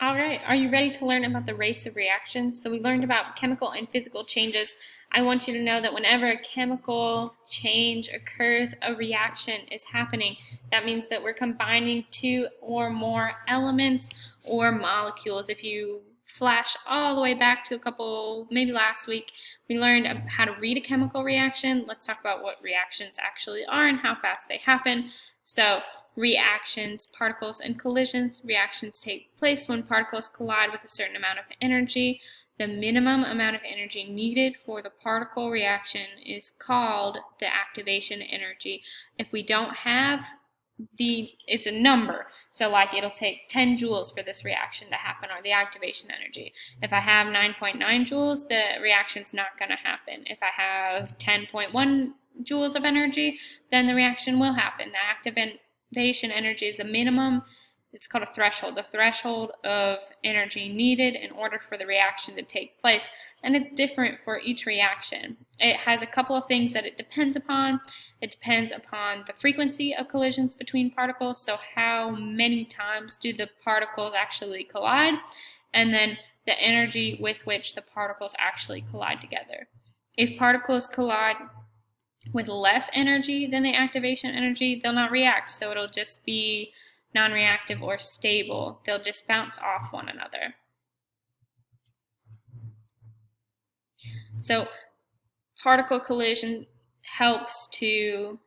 All right, are you ready to learn about the rates of reaction? So we learned about chemical and physical changes. I want you to know that whenever a chemical change occurs, a reaction is happening. That means that we're combining two or more elements or molecules. If you flash all the way back to maybe last week, we learned how to read a chemical reaction. Let's talk about what reactions actually are and how fast they happen. So reactions, particles, and collisions. Reactions take place when particles collide with a certain amount of energy. The minimum amount of energy needed for the particle reaction is called the activation energy. If we don't have it's a number, so like it'll take 10 joules for this reaction to happen, or the activation energy. If I have 9.9 joules, the reaction's not going to happen. If I have 10.1 joules of energy, then the reaction will happen. The activation energy is the minimum. It's called a threshold, the threshold of energy needed in order for the reaction to take place. And it's different for each reaction. It has a couple of things that it depends upon. It depends upon the frequency of collisions between particles, so how many times do the particles actually collide, and then the energy with which the particles actually collide together. If particles collide with less energy than the activation energy, they'll not react, so it'll just be non-reactive or stable. They'll just bounce off one another. So particle collision helps to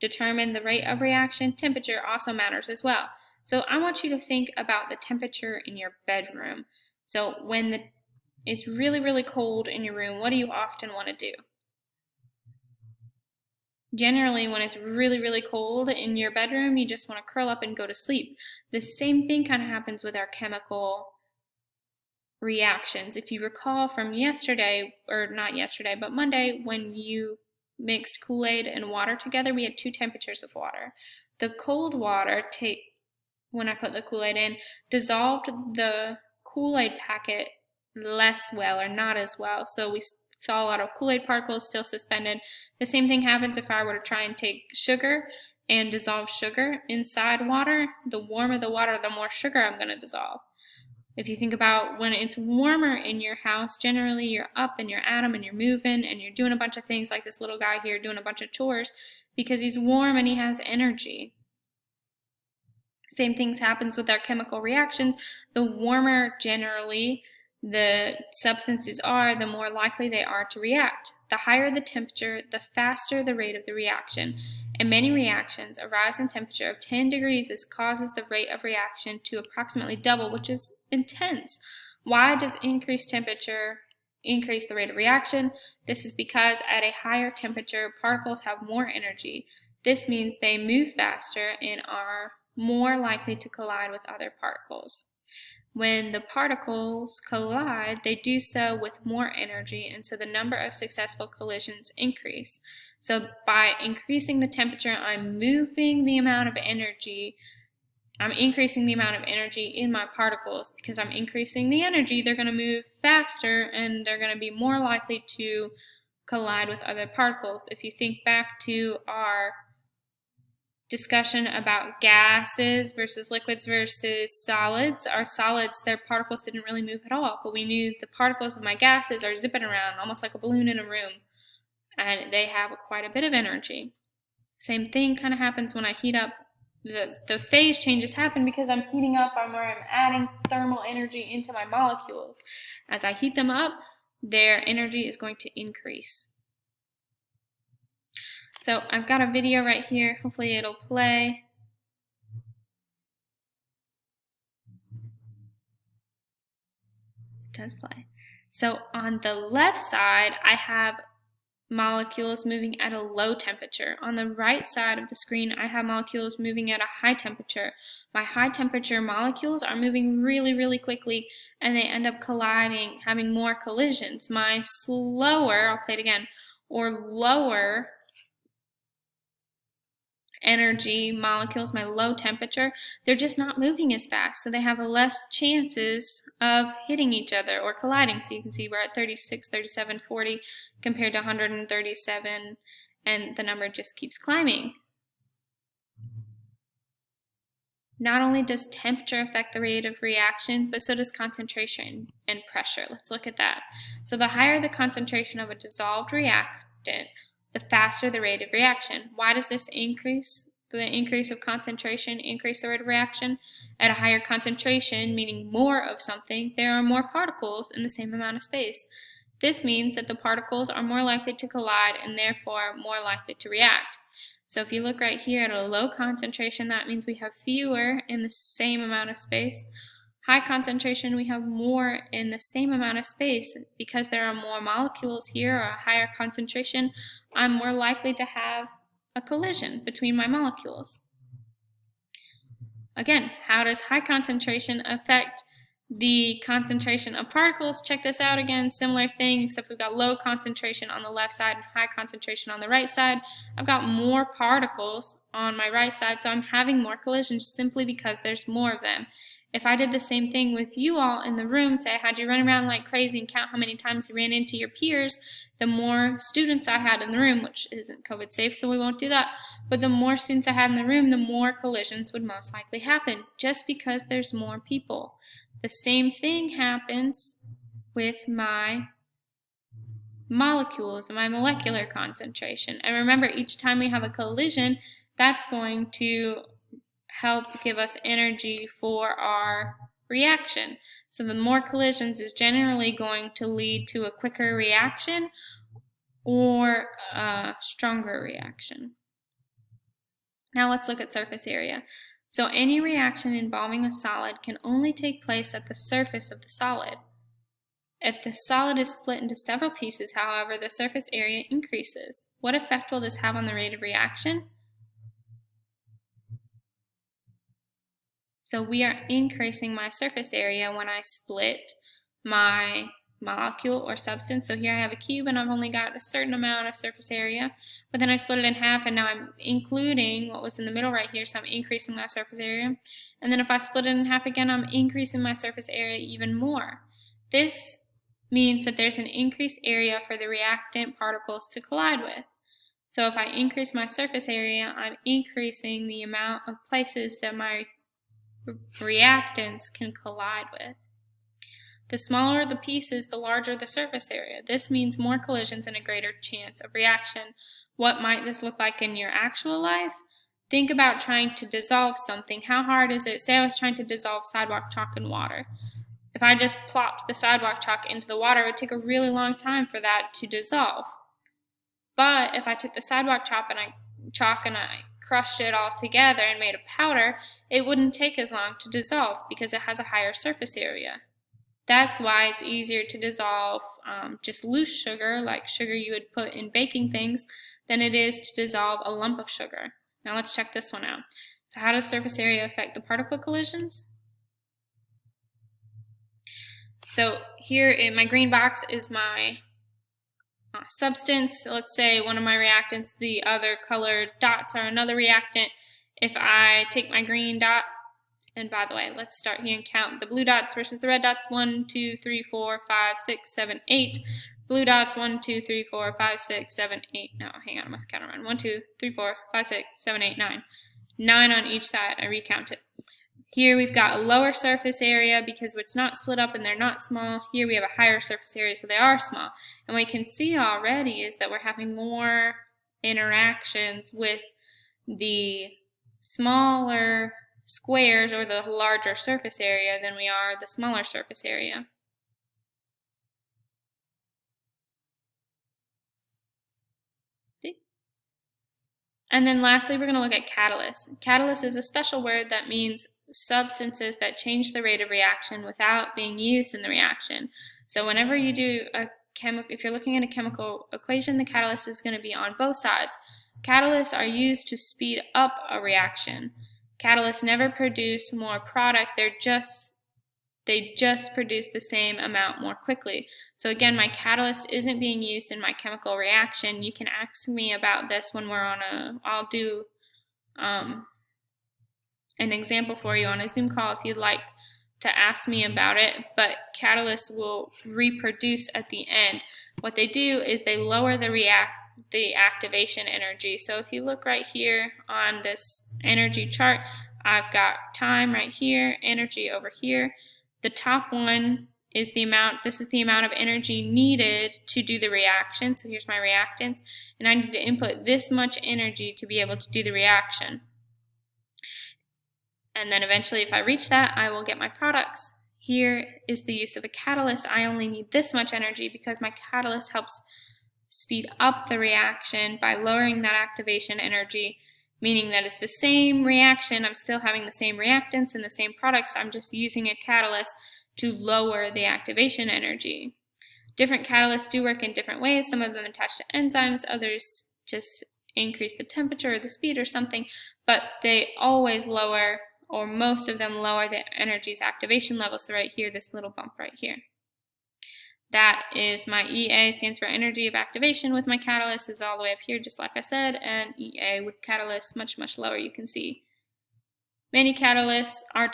determine the rate of reaction. Temperature also matters as well. So I want you to think about the temperature in your bedroom. So when it's really, really cold in your room, what do you often want to do? Generally, when it's really, really cold in your bedroom, you just want to curl up and go to sleep. The same thing kind of happens with our chemical reactions. If you recall from yesterday, or not yesterday, but Monday, when you mixed Kool-Aid and water together, we had two temperatures of water. The cold water, when I put the Kool-Aid in, dissolved the Kool-Aid packet less well, or not as well. So we saw a lot of Kool-Aid particles still suspended. The same thing happens if I were to try and take sugar and dissolve sugar inside water. The warmer the water, the more sugar I'm going to dissolve. If you think about when it's warmer in your house, generally you're up and you're at 'em and you're moving and you're doing a bunch of things, like this little guy here doing a bunch of chores because he's warm and he has energy. Same things happens with our chemical reactions. The warmer generally the substances are, the more likely they are to react. The higher the temperature, the faster the rate of the reaction. In many reactions, a rise in temperature of 10 degrees causes the rate of reaction to approximately double, which is intense. Why does increased temperature increase the rate of reaction? This is because at a higher temperature, particles have more energy. This means they move faster and are more likely to collide with other particles. When the particles collide, they do so with more energy, and so the number of successful collisions increase. So by increasing the temperature, I'm increasing the amount of energy in my particles. Because I'm increasing the energy, they're going to move faster and they're going to be more likely to collide with other particles. If you think back to our discussion about gases versus liquids versus solids. Our solids, their particles didn't really move at all, but we knew the particles of my gases are zipping around almost like a balloon in a room, and they have quite a bit of energy. Same thing kind of happens when I heat up. The phase changes happen because I'm heating up, I'm adding thermal energy into my molecules. As I heat them up, their energy is going to increase. So I've got a video right here. Hopefully it'll play. It does play. So on the left side, I have molecules moving at a low temperature. On the right side of the screen, I have molecules moving at a high temperature. My high temperature molecules are moving really, really quickly, and they end up colliding, having more collisions. My slower, I'll play it again, or lower energy molecules, my low temperature, they're just not moving as fast, so they have less chances of hitting each other or colliding. So you can see we're at 36, 37, 40 compared to 137, and the number just keeps climbing. Not only does temperature affect the rate of reaction, but so does concentration and pressure. Let's look at that. So the higher the concentration of a dissolved reactant, the faster the rate of reaction. Why does this increase? The increase of concentration increase the rate of reaction? At a higher concentration, meaning more of something, there are more particles in the same amount of space. This means that the particles are more likely to collide and therefore more likely to react. So if you look right here at a low concentration, that means we have fewer in the same amount of space. High concentration, we have more in the same amount of space. Because there are more molecules here, or a higher concentration, I'm more likely to have a collision between my molecules. Again, how does high concentration affect the concentration of particles? Check this out again, similar thing, except we've got low concentration on the left side and high concentration on the right side. I've got more particles on my right side, so I'm having more collisions simply because there's more of them. If I did the same thing with you all in the room, say I had you run around like crazy and count how many times you ran into your peers, the more students I had in the room, which isn't COVID safe, so we won't do that, but the more students I had in the room, the more collisions would most likely happen, just because there's more people. The same thing happens with my molecules and my molecular concentration. And remember, each time we have a collision, that's going to help give us energy for our reaction. So the more collisions is generally going to lead to a quicker reaction or a stronger reaction. Now let's look at surface area. So any reaction involving a solid can only take place at the surface of the solid. If the solid is split into several pieces, however, the surface area increases. What effect will this have on the rate of reaction? So we are increasing my surface area when I split my molecule or substance. So here I have a cube and I've only got a certain amount of surface area, but then I split it in half and now I'm including what was in the middle right here, so I'm increasing my surface area. And then if I split it in half again, I'm increasing my surface area even more. This means that there's an increased area for the reactant particles to collide with. So if I increase my surface area, I'm increasing the amount of places that my reactants can collide with. The smaller the pieces, the larger the surface area. This means more collisions and a greater chance of reaction. What might this look like in your actual life? Think about trying to dissolve something. How hard is it? Say I was trying to dissolve sidewalk chalk in water. If I just plopped the sidewalk chalk into the water, it would take a really long time for that to dissolve. But if I took the sidewalk chalk and I crushed it all together and made a powder, it wouldn't take as long to dissolve because it has a higher surface area. That's why it's easier to dissolve just loose sugar, like sugar you would put in baking things, than it is to dissolve a lump of sugar. Now let's check this one out. So how does surface area affect the particle collisions? So here in my green box is my substance. Let's say one of my reactants, the other colored dots are another reactant. If I take my green dot, and by the way, let's start here and count the blue dots versus the red dots. 1, 2, 3, 4, 5, 6, 7, 8. Blue dots, 1, 2, 3, 4, 5, 6, 7, 8. No, hang on, I must count around. 1, 2, 3, 4, 5, 6, 7, 8, 9. 9 on each side. I recount it. Here we've got a lower surface area because it's not split up and they're not small. Here we have a higher surface area, so they are small. And what you can see already is that we're having more interactions with the smaller squares or the larger surface area than we are the smaller surface area. And then lastly, we're going to look at catalyst. Catalyst is a special word that means substances that change the rate of reaction without being used in the reaction. So whenever you do if you're looking at a chemical equation, the catalyst is going to be on both sides. Catalysts are used to speed up a reaction. Catalysts never produce more product, they just produce the same amount more quickly. So again, my catalyst isn't being used in my chemical reaction. You can ask me about this when we're on I'll do an example for you on a Zoom call if you'd like to ask me about it, but catalysts will reproduce at the end. What they do is they lower the activation energy. So if you look right here on this energy chart, I've got time right here, energy over here. The top one is the amount, this is the amount of energy needed to do the reaction. So here's my reactants, and I need to input this much energy to be able to do the reaction. And then eventually, if I reach that, I will get my products. Here is the use of a catalyst. I only need this much energy because my catalyst helps speed up the reaction by lowering that activation energy, meaning that it's the same reaction. I'm still having the same reactants and the same products. I'm just using a catalyst to lower the activation energy. Different catalysts do work in different ways. Some of them attach to enzymes, others just increase the temperature or the speed or something, but they always lower, or most of them lower, the energy's activation level. So right here, this little bump right here. That is my EA, stands for energy of activation with my catalyst, is all the way up here, just like I said, and EA with catalyst much, much lower, you can see. Many catalysts are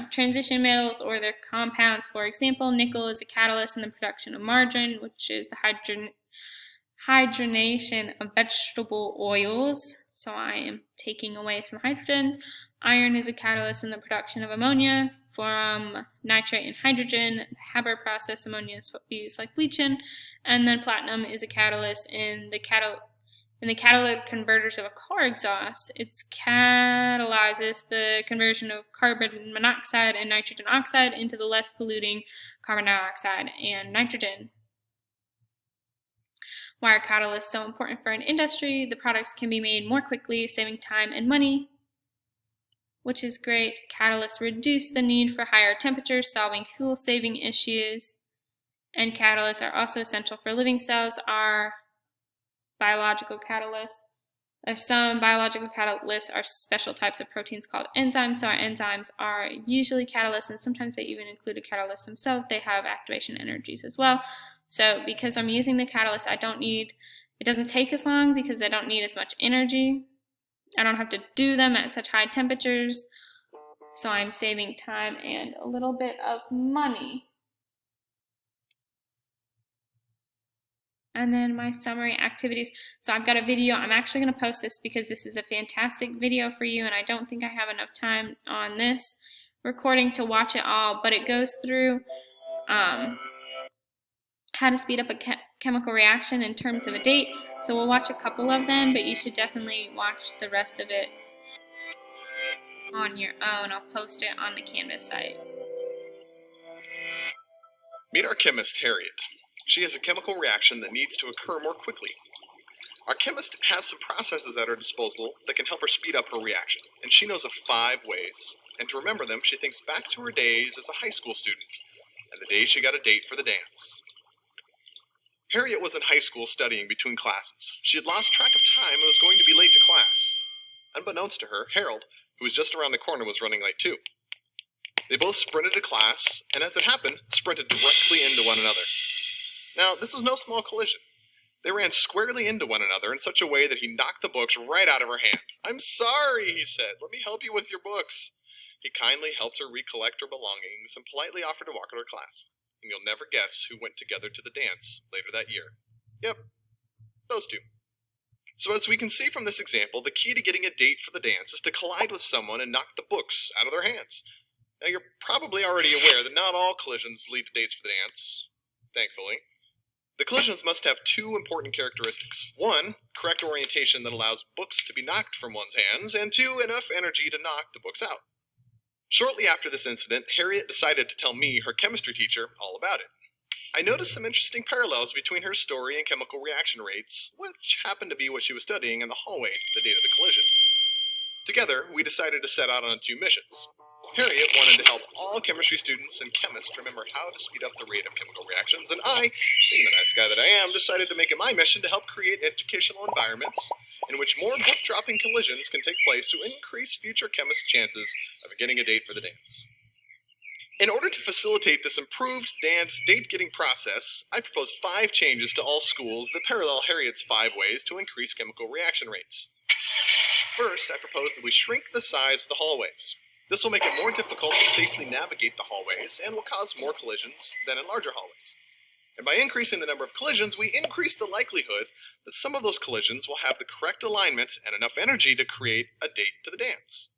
transition metals or their compounds. For example, nickel is a catalyst in the production of margarine, which is the hydrogenation of vegetable oils. So I am taking away some hydrogens. Iron is a catalyst in the production of ammonia from nitrate and hydrogen. The Haber process, ammonia is used like bleaching. And then platinum is a catalyst in the catalytic converters of a car exhaust. It catalyzes the conversion of carbon monoxide and nitrogen oxide into the less polluting carbon dioxide and nitrogen. Why are catalysts so important for an industry? The products can be made more quickly, saving time and money, which is great. Catalysts reduce the need for higher temperatures, solving fuel-saving issues. And catalysts are also essential for living cells. Our biological catalysts. Some biological catalysts are special types of proteins called enzymes. So our enzymes are usually catalysts, and sometimes they even include a catalyst themselves. They have activation energies as well. So because I'm using the catalyst, it doesn't take as long because I don't need as much energy. I don't have to do them at such high temperatures. So I'm saving time and a little bit of money. And then my summary activities. So I've got a video. I'm actually going to post this because this is a fantastic video for you, and I don't think I have enough time on this recording to watch it all, but it goes through how to speed up a chemical reaction in terms of a date. So we'll watch a couple of them, but you should definitely watch the rest of it on your own. I'll post it on the Canvas site. Meet our chemist, Harriet. She has a chemical reaction that needs to occur more quickly. Our chemist has some processes at her disposal that can help her speed up her reaction, and she knows of 5 ways. And to remember them, she thinks back to her days as a high school student, and the day she got a date for the dance. Harriet was in high school studying between classes. She had lost track of time and was going to be late to class. Unbeknownst to her, Harold, who was just around the corner, was running late too. They both sprinted to class, and as it happened, sprinted directly into one another. Now, this was no small collision. They ran squarely into one another in such a way that he knocked the books right out of her hand. "I'm sorry," he said. "Let me help you with your books." He kindly helped her recollect her belongings and politely offered to walk her to class. And you'll never guess who went together to the dance later that year. Yep, those two. So as we can see from this example, the key to getting a date for the dance is to collide with someone and knock the books out of their hands. Now, you're probably already aware that not all collisions lead to dates for the dance, thankfully. The collisions must have 2 important characteristics. 1, correct orientation that allows books to be knocked from one's hands, and 2, enough energy to knock the books out. Shortly after this incident, Harriet decided to tell me, her chemistry teacher, all about it. I noticed some interesting parallels between her story and chemical reaction rates, which happened to be what she was studying in the hallway the date of the collision. Together, we decided to set out on 2 missions. Harriet wanted to help all chemistry students and chemists remember how to speed up the rate of chemical reactions, and I, being the nice guy that I am, decided to make it my mission to help create educational environments in which more book-dropping collisions can take place to increase future chemists' chances of getting a date for the dance. In order to facilitate this improved dance date-getting process, I propose 5 changes to all schools that parallel Harriet's 5 ways to increase chemical reaction rates. First, I propose that we shrink the size of the hallways. This will make it more difficult to safely navigate the hallways and will cause more collisions than in larger hallways. And by increasing the number of collisions, we increase the likelihood that some of those collisions will have the correct alignment and enough energy to create a date to the dance.